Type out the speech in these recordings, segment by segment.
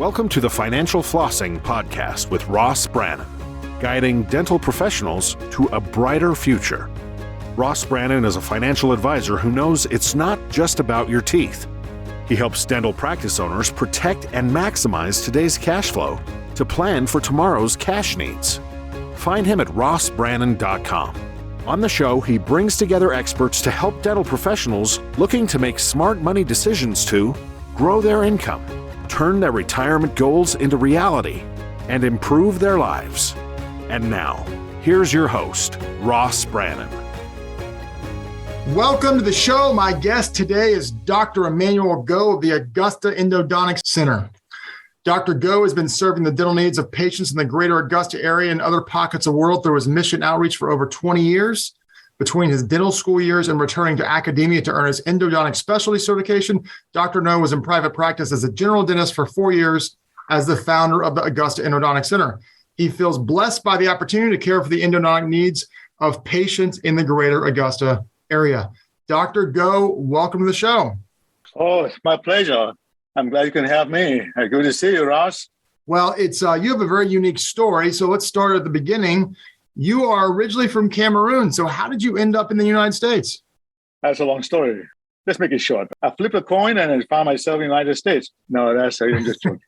Welcome to the Financial Flossing Podcast with Ross Brannan, guiding dental professionals to a brighter future. Ross Brannan is a financial advisor who knows it's not just about your teeth. He helps dental practice owners protect and maximize today's cash flow to plan for tomorrow's cash needs. Find him at rossbrannan.com. On the show, he brings together experts to help dental professionals looking to make smart money decisions to grow their income, turn their retirement goals into reality, and improve their lives. And now, here's your host, Ross Brannan. Welcome to the show. My guest today is Dr. Emmanuel Ngoh of the Augusta Endodontic Center. Dr. Ngoh has been serving the dental needs of patients in the greater Augusta area and other pockets of the world through his mission outreach for over 20 years. Between his dental school years and returning to academia to earn his Endodontic Specialty Certification, Dr. Ngoh was in private practice as a general dentist for 4 years as the founder of the Augusta Endodontic Center. He feels blessed by the opportunity to care for the endodontic needs of patients in the greater Augusta area. Dr. Ngoh, welcome to the show. Oh, it's my pleasure. I'm glad you can have me. Good to see you, Ross. Well, it's you have a very unique story. So let's start at the beginning. You are originally from Cameroon. So how did you end up in the United States? That's a long story. Let's make it short. I flipped a coin and I found myself in the United States. No, I'm just joking.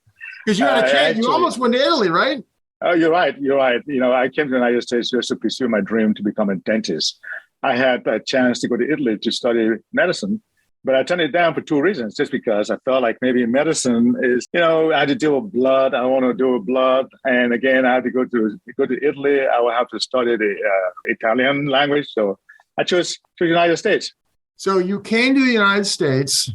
Because you had a chance. You almost went to Italy, right? Oh, you're right. You're right. You know, I came to the United States just to pursue my dream to become a dentist. I had a chance to go to Italy to study medicine, but I turned it down for two reasons. Just because I felt like maybe medicine is, I had to deal with blood. I don't want to deal with blood. And again, I had to go to Italy. I would have to study the Italian language. So I chose the United States. So you came to the United States.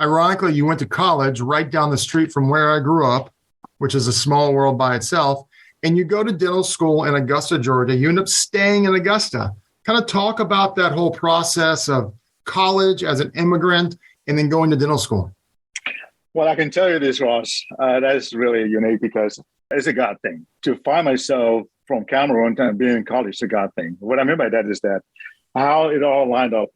Ironically, you went to college right down the street from where I grew up, which is a small world by itself. And you go to dental school in Augusta, Georgia. You end up staying in Augusta. Kind of talk about that whole process of college as an immigrant and then going to dental school. Well, I can tell you this, Ross. That's really unique because it's a God thing. To find myself from Cameroon and being in college is a God thing. What I mean by that is that how it all lined up.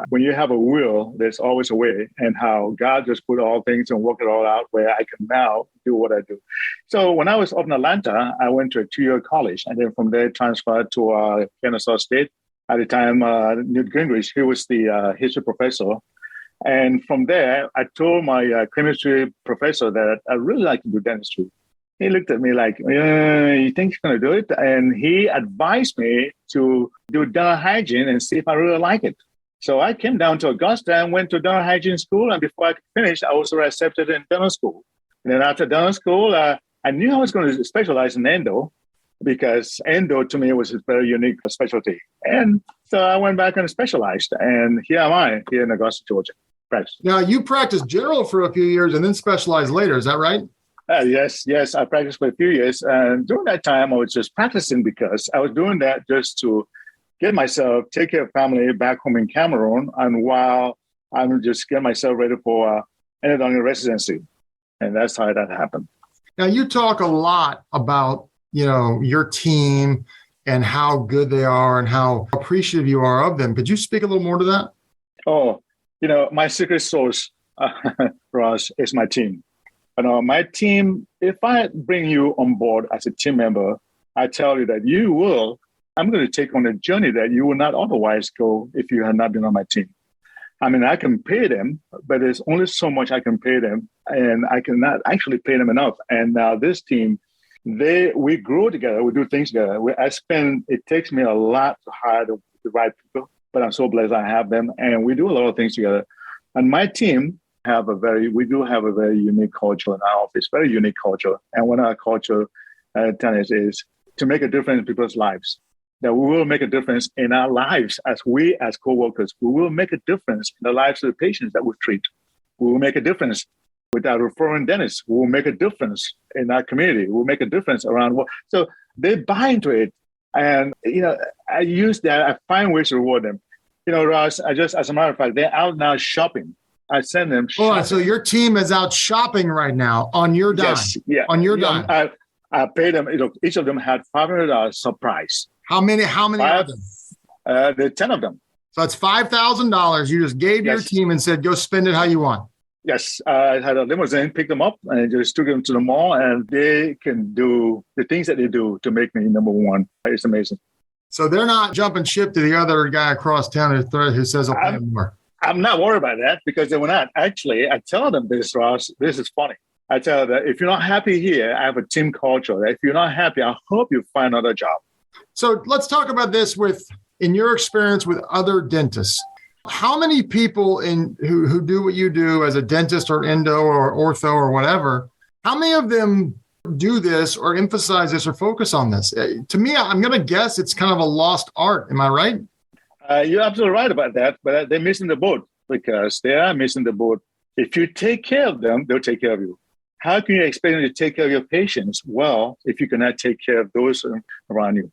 When you have a will, there's always a way, and how God just put all things and work it all out where I can now do what I do. So when I was up in Atlanta, I went to a 2-year college, and then from there transferred to Kennesaw State. At the time, Newt Gingrich, he was the history professor. And from there, I told my chemistry professor that I really like to do dentistry. He looked at me like, you think you're going to do it? And he advised me to do dental hygiene and see if I really like it. So I came down to Augusta and went to dental hygiene school. And before I could finish, I was accepted in dental school. And then after dental school, I knew I was going to specialize in endo because endo to me was a very unique specialty. And so I went back and specialized. And here am I, here in Augusta, Georgia. Practice. Now, you practiced general for a few years and then specialized later. Is that right? Yes. I practiced for a few years. And during that time, I was just practicing because I was doing that just to get myself, take care of family back home in Cameroon. And while I'm just getting myself ready for endodontic residency. And that's how that happened. Now, you talk a lot about, your team and how good they are and how appreciative you are of them. Could you speak a little more to that? Oh, my secret sauce, Ross, is my team. My team, if I bring you on board as a team member, I tell you that I'm going to take on a journey that you will not otherwise go if you had not been on my team. I mean, I can pay them, but there's only so much I can pay them, and I cannot actually pay them enough. And now this team, we grow together, we do things together. It takes me a lot to hire the right people, but I'm so blessed I have them, and we do a lot of things together. And my team, we do have a very unique culture in our office, very unique culture. And one of our culture tenets is to make a difference in people's lives. That we will make a difference in our lives as co-workers. We will make a difference in the lives of the patients that we treat. We will make a difference with our referring dentists. We will make a difference in our community. We will make a difference around what. So they buy into it. And, I use that. I find ways to reward them. Ross, as a matter of fact, they're out now shopping. I send them shopping. Hold on, so your team is out shopping right now on your dime? Yes, yeah. On your dime? I paid them, each of them had $500 surprise. How many of them? There are 10 of them. So it's $5,000 you just gave your team and said, go spend it how you want. Yes, I had a limousine pick them up and just took them to the mall, and they can do the things that they do to make me number one. It's amazing. So they're not jumping ship to the other guy across town who says I'll pay more. I'm not worried about that because they were not. Actually, I tell them this, Ross. This is funny. I tell them that if you're not happy here, I have a team culture. If you're not happy, I hope you find another job. So let's talk about this in your experience with other dentists. How many people who do what you do as a dentist or endo or ortho or whatever, how many of them do this or emphasize this or focus on this? To me, I'm going to guess it's kind of a lost art. Am I right? You're absolutely right about that, but they're missing the boat because they are missing the boat. If you take care of them, they'll take care of you. How can you expect them to take care of your patients well if you cannot take care of those around you?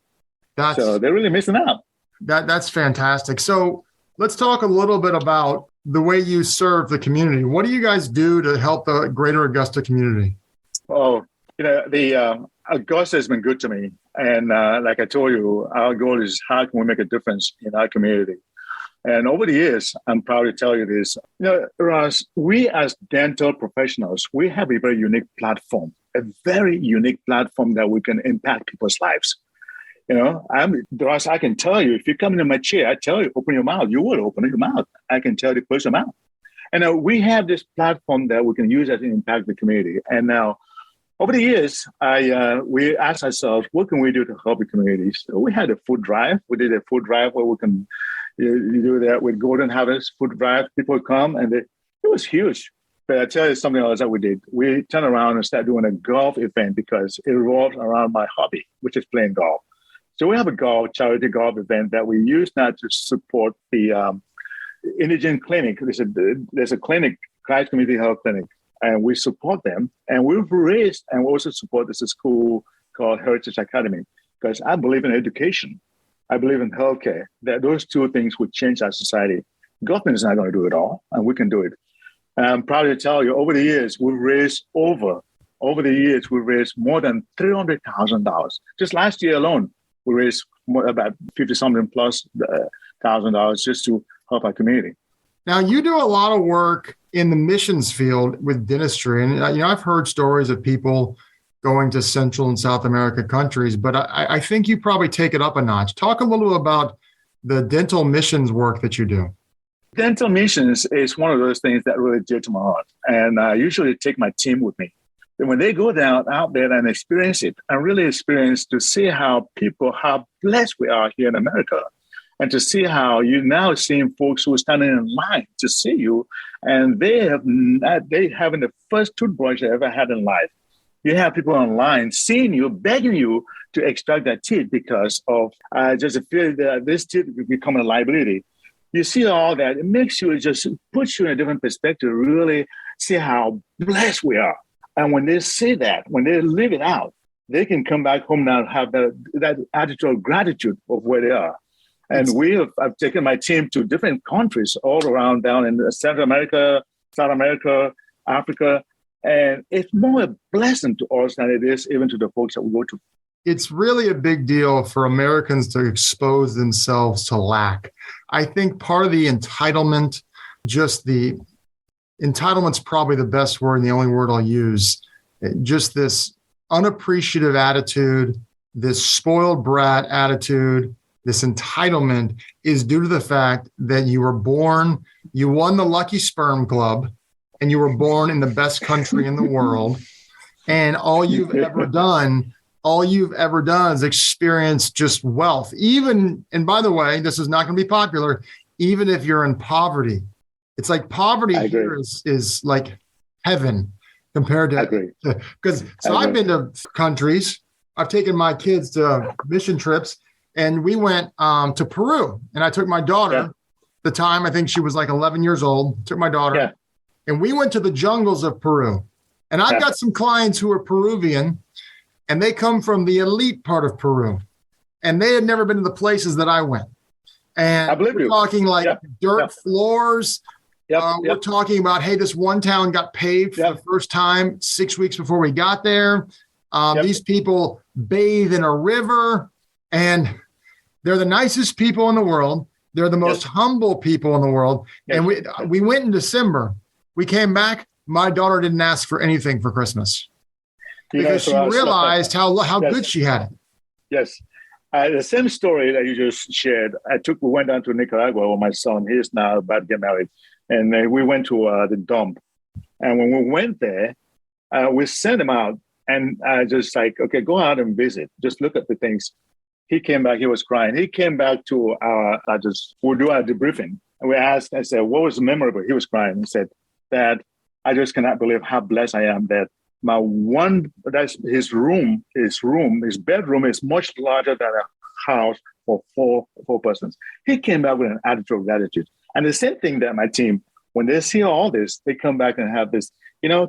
So they're really missing out. That's fantastic. So let's talk a little bit about the way you serve the community. What do you guys do to help the greater Augusta community? Oh, the Augusta has been good to me. And like I told you, our goal is how can we make a difference in our community? And over the years, I'm proud to tell you this. Ross, we as dental professionals, we have a very unique platform, a very unique platform that we can impact people's lives. Ross, I can tell you, if you come into my chair, I tell you, open your mouth, you will open your mouth. I can tell you, close your mouth. And we have this platform that we can use as to impact the community. And now, over the years, we asked ourselves, what can we do to help the community? So we had a food drive. We did a food drive where we can you do that with Golden Harvest food drive. People come, and it was huge. But I tell you something else that we did. We turned around and started doing a golf event because it revolves around my hobby, which is playing golf. So we have a charity golf event that we use now to support the indigent clinic. There's a clinic, Christ Community Health Clinic, and we support them. And we've raised and we also support this school called Heritage Academy because I believe in education. I believe in healthcare, that those two things would change our society. Government is not going to do it all, and we can do it. And I'm proud to tell you, over the years, we've raised more than $300,000. Just last year alone, we raised about 50-something plus $1,000 just to help our community. Now, you do a lot of work in the missions field with dentistry. And, I've heard stories of people going to Central and South America countries, but I think you probably take it up a notch. Talk a little about the dental missions work that you do. Dental missions is one of those things that really dear to my heart. And I usually take my team with me. And when they go out there and experience it, and really experience to see how blessed we are here in America, and to see how you now seeing folks who are standing in line to see you, and they having the first toothbrush they ever had in life. You have people online seeing you, begging you to extract their teeth because of just a fear that this teeth will become a liability. You see all that, it makes you just puts you in a different perspective, really see how blessed we are. And when they see that, when they live it out, they can come back home now and have that attitude of gratitude of where they are. And I've taken my team to different countries all around down in Central America, South America, Africa. And it's more a blessing to us than it is even to the folks that we go to. It's really a big deal for Americans to expose themselves to lack. I think part of the entitlement, entitlement's probably the best word and the only word I'll use. Just this unappreciative attitude, this spoiled brat attitude, this entitlement is due to the fact that you won the Lucky Sperm Club, and you were born in the best country in the world. And all you've ever done is experience just wealth. And by the way, this is not going to be popular, even if you're in poverty. It's like poverty here is like heaven compared to, I've been to countries. I've taken my kids to mission trips, and we went to Peru, and I took my daughter. Yeah. The time, I think she was like 11 years old, took my daughter. Yeah. And we went to the jungles of Peru. And I've got some clients who are Peruvian, and they come from the elite part of Peru. And they had never been to the places that I went. And we're talking like dirt floors. We're talking about, hey, this one town got paved for the first time 6 weeks before we got there. These people bathe in a river, and they're the nicest people in the world. They're the most humble people in the world. And we went in December. We came back. My daughter didn't ask for anything for Christmas because she realized how good she had it. Yes. The same story that you just shared, we went down to Nicaragua with my son. He's now about to get married. And we went to the dump. And when we went there, we sent him out and just like, okay, go out and visit. Just look at the things. He came back, he was crying. He came back to we'll do our debriefing. And we asked, I said, what was memorable? He was crying. He said, Dad, I just cannot believe how blessed I am that that's his bedroom is much larger than a house for four persons. He came back with an attitude of gratitude. And the same thing that my team, when they see all this, they come back and have this,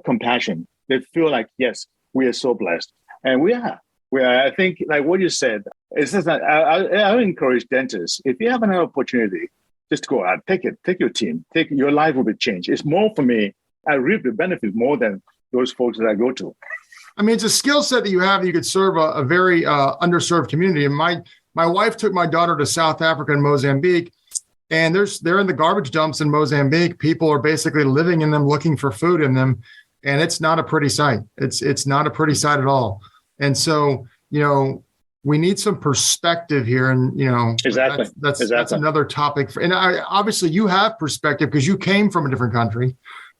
compassion. They feel like, yes, we are so blessed. And we are. I think, like what you said, it's just that I encourage dentists, if you have an opportunity, just go out, take it, take your team, your life will be changed. It's more for me. I reap the benefits more than those folks that I go to. I mean, it's a skill set that you have. You could serve a very underserved community. And my wife took my daughter to South Africa and Mozambique, and they're in the garbage dumps in Mozambique. People are basically living in them, looking for food in them, and it's not a pretty sight. It's not a pretty sight at all. And so, we need some perspective here, and exactly. That's another topic. And obviously, you have perspective because you came from a different country.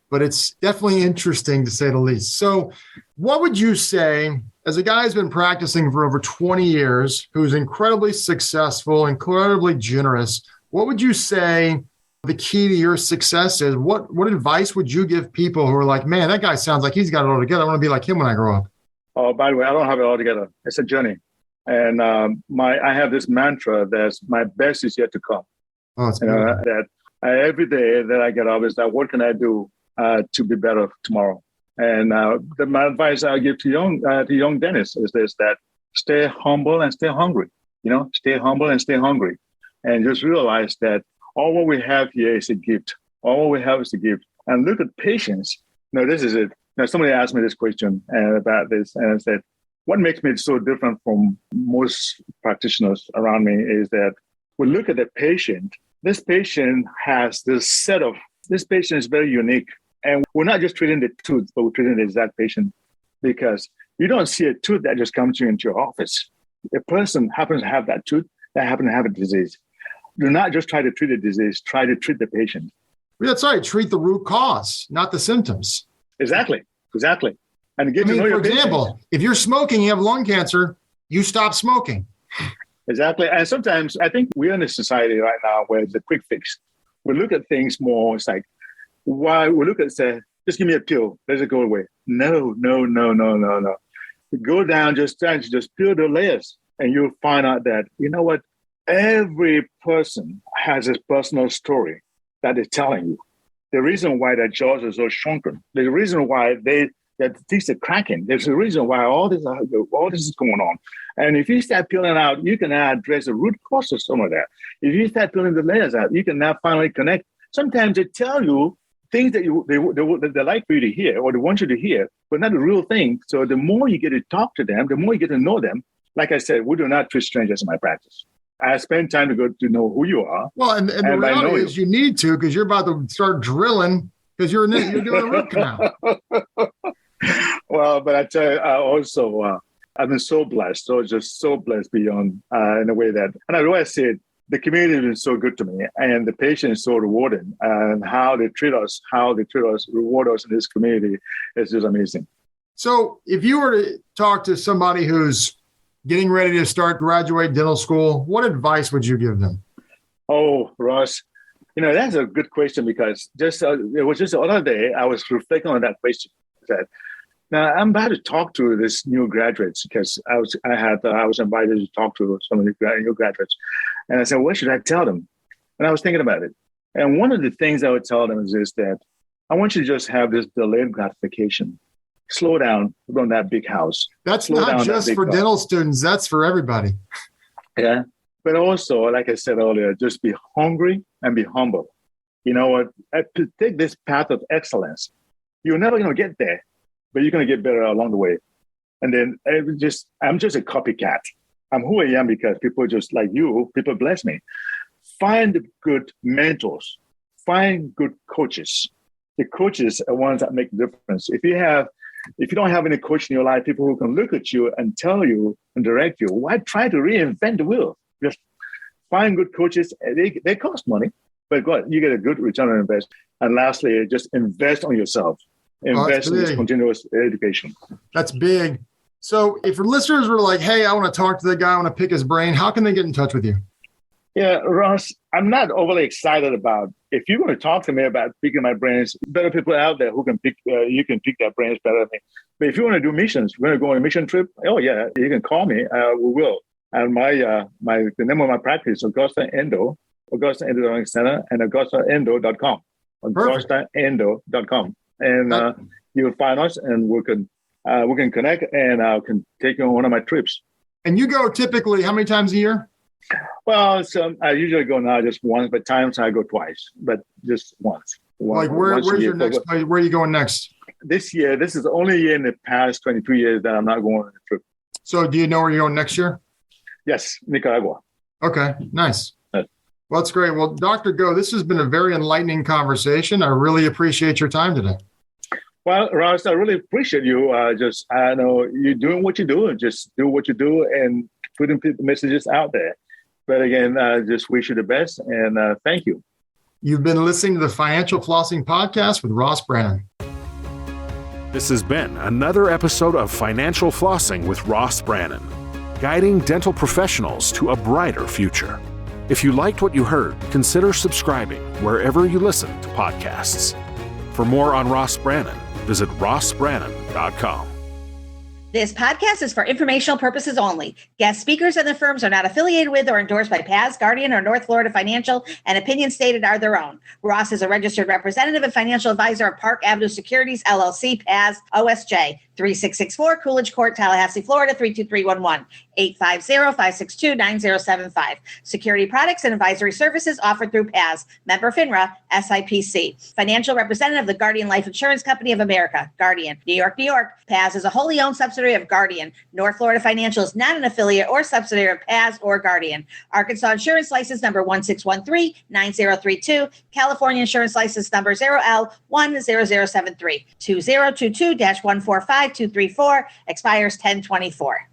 But it's definitely interesting to say the least. So what would you say, as a guy who's been practicing for over 20 years, who's incredibly successful, incredibly generous, what would you say the key to your success is? What advice would you give people who are like, man, that guy sounds like he's got it all together. I want to be like him when I grow up. Oh, by the way, I don't have it all together. It's a journey. And I have this mantra that my best is yet to come. Oh, it's beautiful. That every day that I get up is that, what can I do to be better tomorrow? And my advice I give to young dentists is this: that stay humble and stay hungry. Stay humble and stay hungry, and just realize that all what we have here is a gift. All we have is a gift. And look at patience. This is it. Somebody asked me this question about this, and I said, what makes me so different from most practitioners around me is that we look at the patient. This patient has this patient is very unique. And we're not just treating the tooth, but we're treating the exact patient, because you don't see a tooth that just comes into your office. A person happens to have that tooth, that happens to have a disease. Do not just try to treat the disease, try to treat the patient. Well, that's right. Treat the root cause, not the symptoms. Exactly. And get to know your patient. For example, if you're smoking, you have lung cancer, you stop smoking. Exactly. And sometimes I think we're in a society right now where it's a quick fix. We look at things more, it's like, why we look at say, just give me a pill, let it go away. No. Go down, just peel the layers, and you'll find out that, what? Every person has his personal story that they're telling you. The reason why their jaws are so shrunken, the reason why their teeth are cracking, there's a reason why all this is going on. And if you start peeling out, you can now address the root cause of some of that. If you start peeling the layers out, you can now finally connect. Sometimes they tell you things that they like for you to hear, or they want you to hear, but not the real thing. So the more you get to talk to them, the more you get to know them. Like I said, we do not treat strangers in my practice. I spend time to know who you are. Well, and the reality is you need to, because you're about to start drilling because you're doing a root canal. Well, but I tell you, I also, I've been so blessed, so blessed beyond in a way that, and I always say it, the community has been so good to me, and the patient is so rewarding, and how they treat us, reward us in this community is just amazing. So if you were to talk to somebody who's getting ready to graduate dental school, what advice would you give them? Oh, Ross, that's a good question, because it was just the other day I was reflecting on that question. Now I'm about to talk to this new graduates, because I was invited to talk to some of the new graduates, and I said, what should I tell them? And I was thinking about it, and one of the things I would tell them is that I want you to just have this delayed gratification. Slow down on that big house. That's not just for dental students. That's for everybody. Yeah. But also, like I said earlier, just be hungry and be humble. You know what? To take this path of excellence, you're never going to get there, but you're going to get better along the way. And then I'm just a copycat. I'm who I am because people just like you, people bless me. Find good mentors. Find good coaches. the coaches are ones that make the difference. If you don't have any coach in your life, people who can look at you and tell you and direct you, why try to reinvent the wheel? Just find good coaches. They cost money, but you get a good return on investment. And lastly, just invest on yourself. Invest in this continuous education. That's big. So if your listeners were like, hey, I want to talk to the guy, I want to pick his brain, how can they get in touch with you? Yeah, Ross, I'm not overly excited about, if you're going to talk to me about picking my brains, better people out there who can pick, you can pick their brains better than me. But if you want to do missions, we're going to go on a mission trip. Oh yeah, you can call me. We will. And the name of my practice is Augusta Endodontic Center, and AugustaEndo.com. AugustaEndo.com. And you'll find us, and we can connect, and I can take you on one of my trips. And you go typically how many times a year? Well, so I usually go now just once, but times I go twice, but just once. Where's your next place? Where are you going next? This year, this is the only year in the past 22 years that I'm not going on a trip. So do you know where you're going next year? Yes, Nicaragua. Okay, nice. Yes. Well, that's great. Well, Dr. Ngoh, this has been a very enlightening conversation. I really appreciate your time today. Well, Ross, I really appreciate you. I know you're doing what you do, and just do what you do and putting messages out there. But again, just wish you the best, and thank you. You've been listening to the Financial Flossing Podcast with Ross Brannan. This has been another episode of Financial Flossing with Ross Brannan, guiding dental professionals to a brighter future. If you liked what you heard, consider subscribing wherever you listen to podcasts. For more on Ross Brannan, visit rossbrannan.com. This podcast is for informational purposes only. Guest speakers and their firms are not affiliated with or endorsed by PAS, Guardian, or North Florida Financial, and opinions stated are their own. Ross is a registered representative and financial advisor of Park Avenue Securities, LLC, PAS, OSJ, 3664 Coolidge Court, Tallahassee, Florida, 32311, 850-562-9075. Security products and advisory services offered through PAS, member FINRA, SIPC. Financial representative of the Guardian Life Insurance Company of America, Guardian, New York, New York. PAS is a wholly owned subsidiary of Guardian. North Florida Financial is not an affiliate or subsidiary of PAS or Guardian. Arkansas Insurance License Number 1613-9032. California Insurance License Number 0L10073. 2022-145234. Expires 1024.